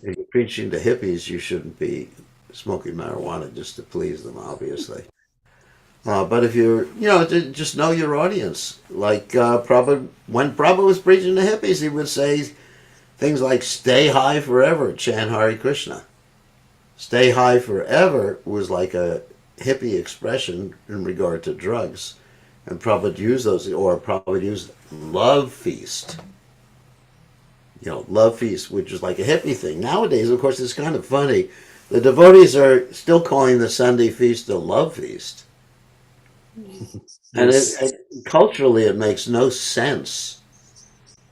S1: hippies, you shouldn't be smoking marijuana just to please them, obviously. But if you're, just know your audience. Like Prabhupada, when Prabhupada was preaching to hippies, he would say things like "Stay high forever," chant Hare Krishna. "Stay high forever" was like a hippie expression in regard to drugs, and Prabhupada used those, or Prabhupada used "love feast." Love feast, which is like a hippie thing. Nowadays, of course, it's kind of funny. The devotees are still calling the Sunday feast the love feast. And
S2: Yes.
S1: culturally, it makes no sense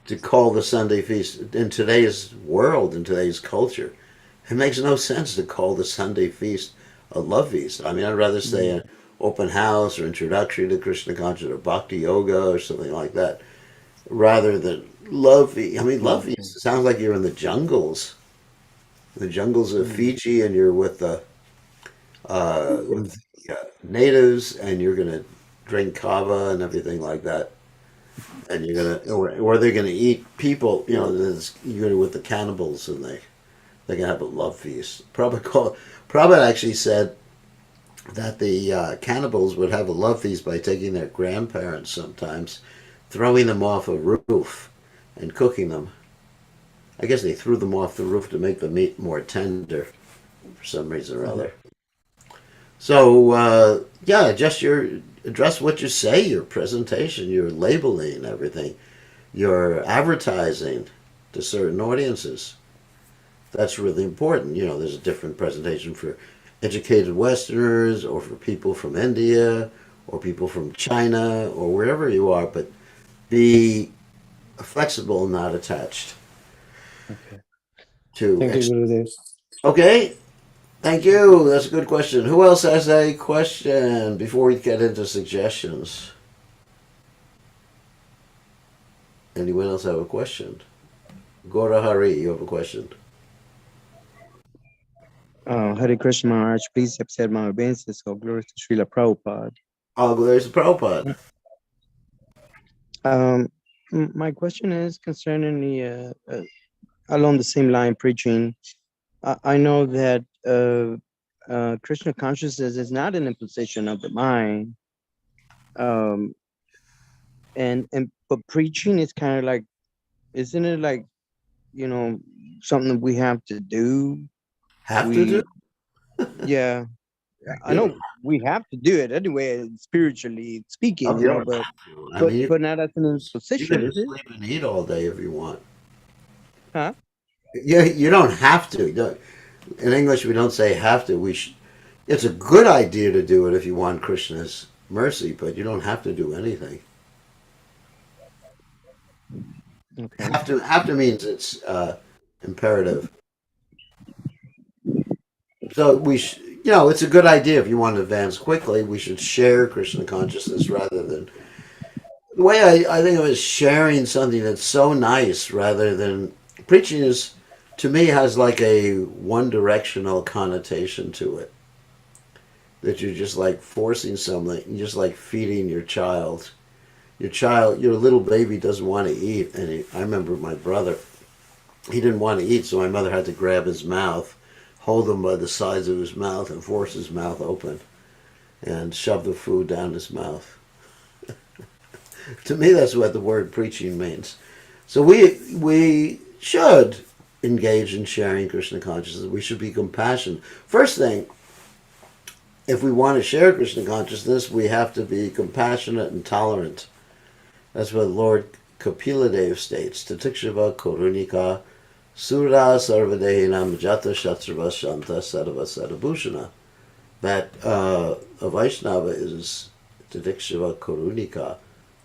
S1: to call the Sunday feast in today's world, in today's culture. It makes no sense to call the Sunday feast a love feast. I mean, I'd rather say an open house or introductory to Krishna consciousness or bhakti yoga or something like that, rather than love feast. I mean, love
S2: Okay.
S1: feast, it sounds like you're in the jungles of Fiji, and you're with natives, and you're gonna drink kava and everything like that, and you're gonna, or they're gonna eat people. You're gonna with the cannibals, and they're gonna have a love feast. Prabhupada actually said that the cannibals would have a love feast by taking their grandparents sometimes, throwing them off a roof, and cooking them. I guess they threw them off the roof to make the meat more tender for some reason or other. So yeah, just address what you say, your presentation, your labeling, everything, your advertising to certain audiences. That's really important. There's a different presentation for educated Westerners or for people from India or people from China or wherever you are, but be flexible, not attached
S2: Okay.
S1: to.
S2: Thank you, Gurudev.
S1: Okay, thank you. That's a good question. Who else has a question before we get into suggestions? Anyone else have a question? Gora Hari, you have a question.
S3: Hare Krishna Maharaj, please accept my obeisances. All glory to Srila Prabhupada.
S1: Oh, there's Prabhupada.
S3: My question is concerning along the same line preaching. I know that Krishna consciousness is not an imposition of the mind, but preaching is kind of like, isn't it like, something we have to do?
S1: Have to do?
S3: Yeah, I
S1: You
S3: know
S1: don't,
S3: we have to do it anyway, spiritually speaking,
S1: you don't
S3: but
S1: have to. I mean,
S3: but not as an
S1: you can
S3: imposition, is
S1: just
S3: it?
S1: sleep and eat all day if you want.
S3: Huh?
S1: You don't have to. In English, we don't say have to. It's a good idea to do it if you want Krishna's mercy, but you don't have to do anything.
S3: Okay.
S1: Have to means it's imperative. So it's a good idea if you want to advance quickly. We should share Krishna consciousness rather than the way I think of it is sharing something that's so nice rather than preaching is to me has like a one directional connotation to it. That you're just like forcing something, you're just like feeding your child. Your little baby doesn't want to eat. And I remember my brother, he didn't want to eat, so my mother had to grab his mouth, hold him by the sides of his mouth, and force his mouth open and shove the food down his mouth. To me, that's what the word preaching means. So we should engage in sharing Krishna consciousness. We should be compassionate. First thing, if we want to share Krishna consciousness, we have to be compassionate and tolerant. That's what Lord Kapila Dev states. Tatikshava Korunika Sura Sarvadehinam Jata Shatrava Shanta Sadava Sadabhushana. That a Vaishnava is Tatikshava Korunika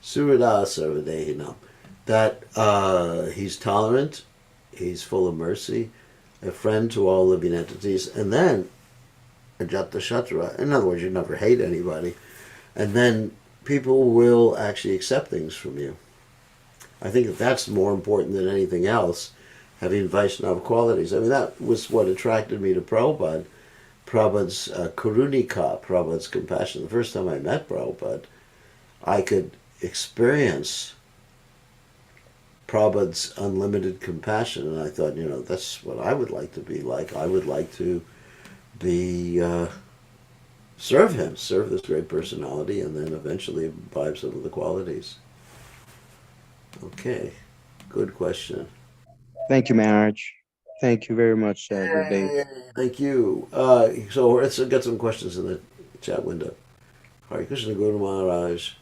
S1: Surada Sarvadehinam. That he's tolerant, he's full of mercy, a friend to all living entities, and then Ajata Shatra. In other words, you never hate anybody, and then people will actually accept things from you. I think that that's more important than anything else, having Vaishnava qualities. I mean, that was what attracted me to Prabhupada. Prabhupada's Karunika, Prabhupada's compassion. The first time I met Prabhupada, I could experience Prabhupada's unlimited compassion, and I thought, that's what I would like to be like. I would like to be serve him, serve this great personality, and then eventually imbibe some of the qualities. Okay, good question.
S3: Thank you, Maharaj. Thank you very much, Gurudev.
S1: Hey, thank you. So let's get some questions in the chat window. Hare Krishna Guru Maharaj.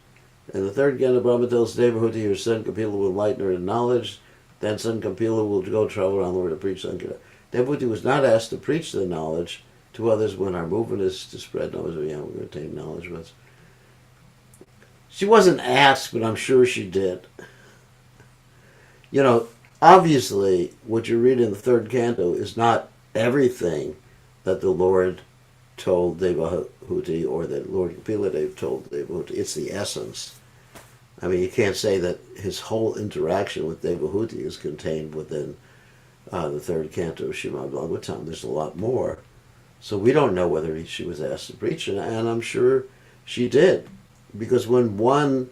S1: And the third Gana Brahma tells Devahuti, her son Kapila will enlighten her in knowledge. Then son Kapila will go travel around the world to preach Sankirtan. Devahuti was not asked to preach the knowledge to others when our movement is to spread knowledge. We're going to attain knowledge. But she wasn't asked, but I'm sure she did. Obviously, what you read in the third canto is not everything that the Lord told Devahuti or that Lord Kapila Dev told Devahuti. It's the essence. I mean, you can't say that his whole interaction with Devahuti is contained within the third canto of Srimad Bhagavatam. There's a lot more. So we don't know whether she was asked to preach, and I'm sure she did. Because when one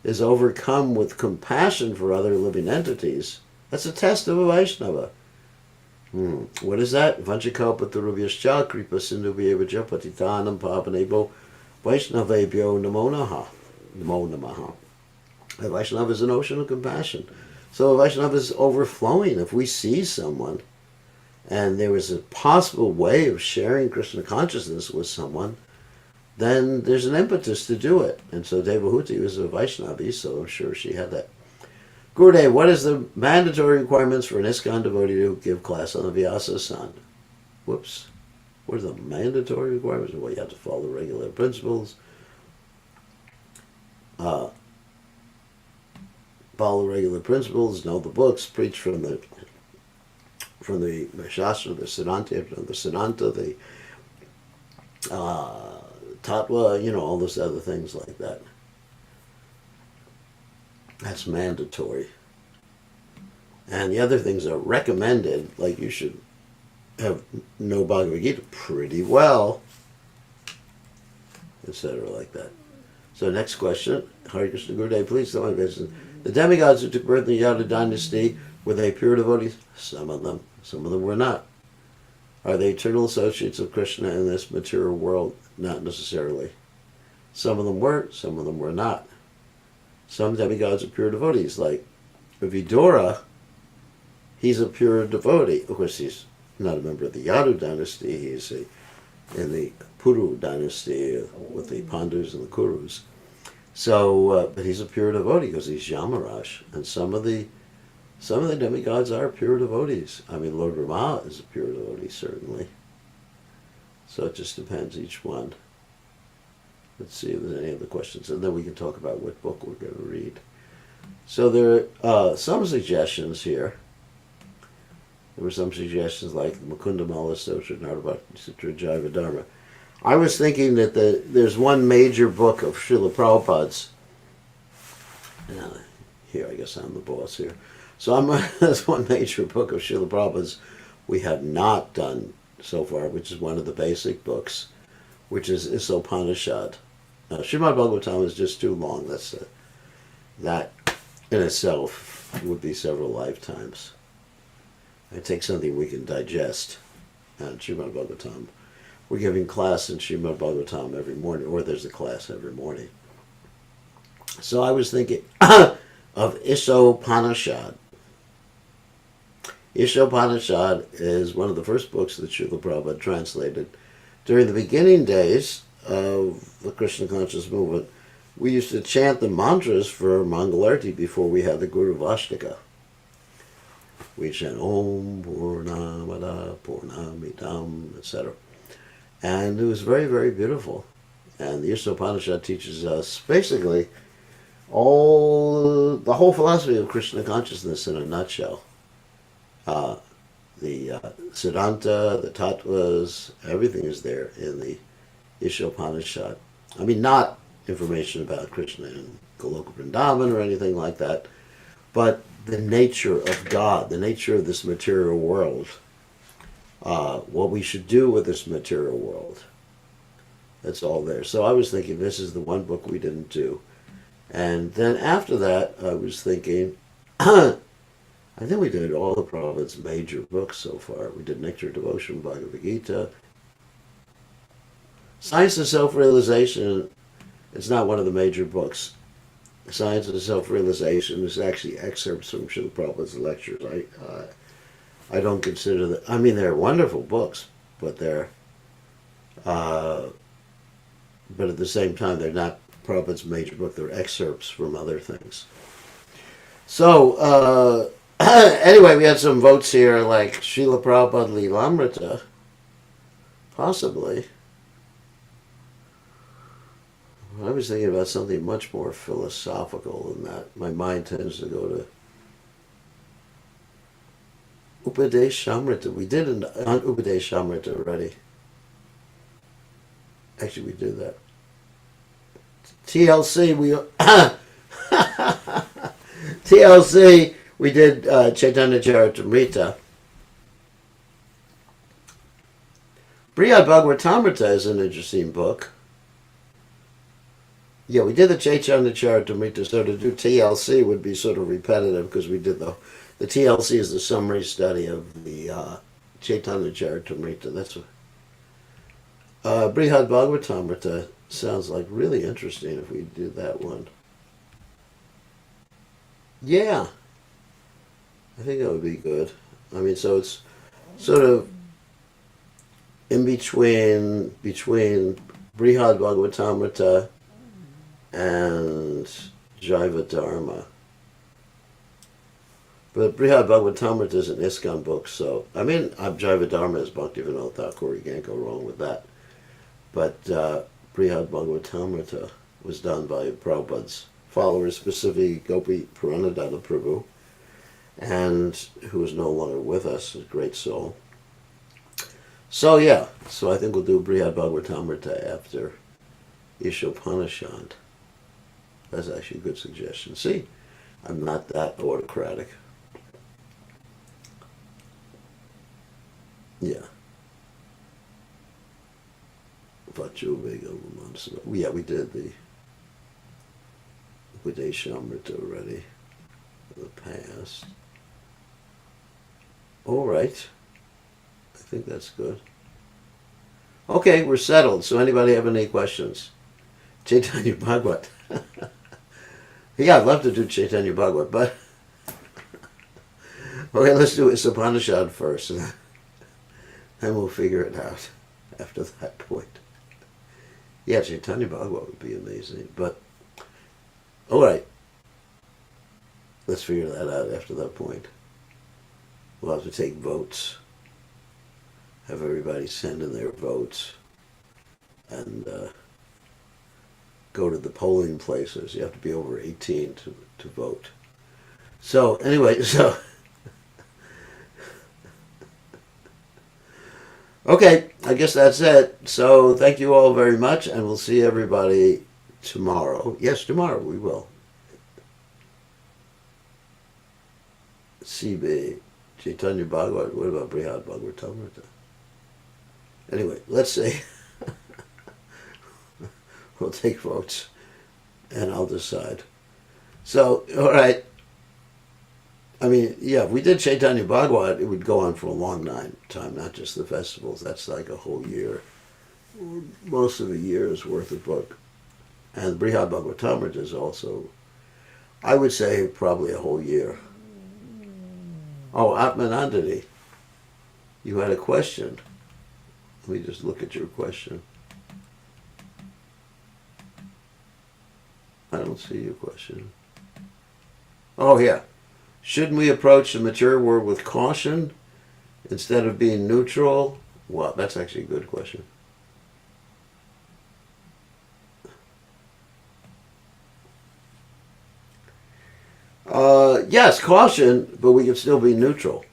S1: is overcome with compassion for other living entities, that's a test of a Vaishnava. What is that? Vanchakalpatarubhyascha kripa sindhubhyevacha patitanam pavanebho Vaishnavebhyo namo namaha. A Vaishnava is an ocean of compassion. So a Vaishnava is overflowing. If we see someone and there is a possible way of sharing Krishna consciousness with someone, then there's an impetus to do it. And so Devahuti was a Vaishnavi, so I'm sure she had that. Gurudev, what is the mandatory requirements for an ISKCON devotee to give class on the Vyasa-san? Whoops. What are the mandatory requirements? Well, you have to follow the regular principles. Follow regular principles, know the books, preach from the Shastra, the Siddhanta, the Tattva, all those other things like that. That's mandatory. And the other things are recommended, like you should know Bhagavad Gita pretty well, etc. like that. So next question, Hare Krishna Gurudev, please tell my question. The demigods who took birth in the Yadu dynasty, were they pure devotees? Some of them. Some of them were not. Are they eternal associates of Krishna in this material world? Not necessarily. Some of them were, some of them were not. Some demigods are pure devotees, like Vidura. He's a pure devotee. Of course, he's not a member of the Yadu dynasty. He's in the Puru dynasty with the Pandus and the Kurus. So, but he's a pure devotee because he's Yamaraj. And some of the demigods are pure devotees. I mean, Lord Rama is a pure devotee, certainly. So it just depends each one. Let's see if there's any other questions, and then we can talk about what book we're going to read. So there are some suggestions here. There were some suggestions like Mukunda Mala Stotra, Narabhakti Sutra, Jaiva Dharma. I was thinking that there's one major book of Srila Prabhupada's. Here, I guess I'm the boss here. So there's one major book of Srila Prabhupada's we have not done so far, which is one of the basic books, which is Isopanishad. Now, Srimad Bhagavatam is just too long. That in itself would be several lifetimes. It takes something we can digest. And Srimad Bhagavatam, we're giving class in Srimad Bhagavatam every morning, or there's a class every morning. So I was thinking of Isopanishad. Isopanishad is one of the first books that Srila Prabhupada translated during the beginning days of the Krishna conscious movement, we used to chant the mantras for Mangalarti before we had the Guru Vastika. We chant Om Purnamada Purnamidam, etc. And it was very, very beautiful. And the Upanishad teaches us basically the whole philosophy of Krishna consciousness in a nutshell. The Siddhanta, the Tattvas, everything is there in the Upanishad. I mean, not information about Krishna and Goloka Vrindavan or anything like that, but the nature of God, the nature of this material world, what we should do with this material world. That's all there. So I was thinking this is the one book we didn't do. And then after that, I was thinking, I think we did all the Prabhupada's major books so far. We did Nectar of Devotion, Bhagavad Gita. Science of Self-Realization is not one of the major books. Science of Self-Realization is actually excerpts from Srila Prabhupada's lectures. I don't consider that. I mean, they're wonderful books, but they're, but at the same time, they're not Prabhupada's major book. They're excerpts from other things. So, anyway, we had some votes here, like Srila Prabhupada Lilamrita, possibly. I was thinking about something much more philosophical than that. My mind tends to go to Upadeshamrita. We did on Upadeshamrita already. Actually, we did that. TLC, TLC, we did Chaitanya Charitamrita. Brihad Bhagavatamrita is an interesting book. Yeah, we did the Chaitanya Charitamrita, so to do TLC would be sort of repetitive because we did the TLC is the summary study of the Chaitanya Charitamrita. That's what Brihad Bhagavatamrita sounds like really interesting if we did that one. Yeah, I think that would be good. I mean, so it's sort of in between Brihad Bhagavatamrita and Jaiva Dharma. But Brihad Bhagavatamrita is an ISKCON book, so, I mean, Jaiva Dharma is Bhaktivinoda Thakur, you can't go wrong with that. But Brihad Bhagavatamrita was done by Prabhupada's followers, specifically Gopi Puranadana Prabhu, and who is no longer with us, a great soul. So yeah, so I think we'll do Brihad Bhagavatamrita after Ishopanishad. That's actually a good suggestion. See, I'm not that autocratic. Yeah. Yeah, we did the Upadeshamrita already in the past. All right. I think that's good. Okay, we're settled. So anybody have any questions? Chaitanya Bhagavat. Yeah, I'd love to do Chaitanya Bhagavat, but okay, let's do Upanishad first, and then we'll figure it out after that point. Yeah, Chaitanya Bhagavat would be amazing, but all right, let's figure that out after that point. We'll have to take votes, have everybody send in their votes, and go to the polling places. You have to be over 18 to vote. So anyway, so okay, I guess that's it. So thank you all very much, and we'll see everybody tomorrow. Yes, tomorrow we will. CB, Chaitanya Bhagavat. What about Brihad Bhagavatamrita? Anyway, let's see. We'll take votes, and I'll decide. So, all right. I mean, yeah, if we did Chaitanya Bhagavat, it would go on for a long time, not just the festivals. That's like a whole year, most of a year's worth of book. And Brihad Bhagavatamrita is also, I would say, probably a whole year. Oh, Atmanandani, you had a question. Let me just look at your question. I don't see your question. Oh, yeah. Shouldn't we approach the material world with caution instead of being neutral? Well, that's actually a good question. Yes, caution, but we can still be neutral.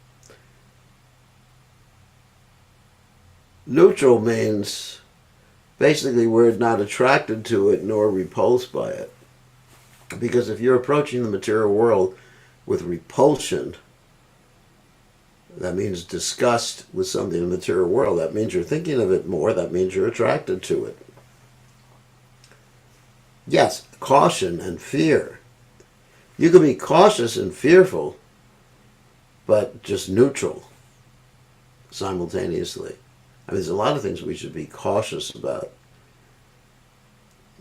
S1: Neutral means basically we're not attracted to it nor repulsed by it. Because if you're approaching the material world with repulsion, that means disgust with something in the material world. That means you're thinking of it more. That means you're attracted to it. Yes, caution and fear. You can be cautious and fearful, but just neutral simultaneously. I mean, there's a lot of things we should be cautious about.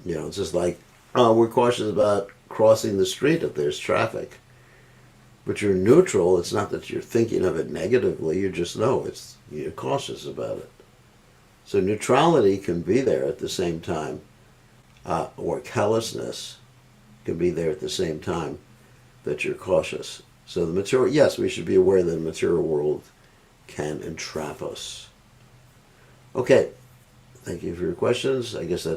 S1: You know, it's just like we're cautious about crossing the street if there's traffic. But you're neutral. It's not that you're thinking of it negatively. You just know you're cautious about it. So neutrality can be there at the same time, or callousness can be there at the same time that you're cautious. So the material, yes, we should be aware that the material world can entrap us. Okay, thank you for your questions. I guess that's it.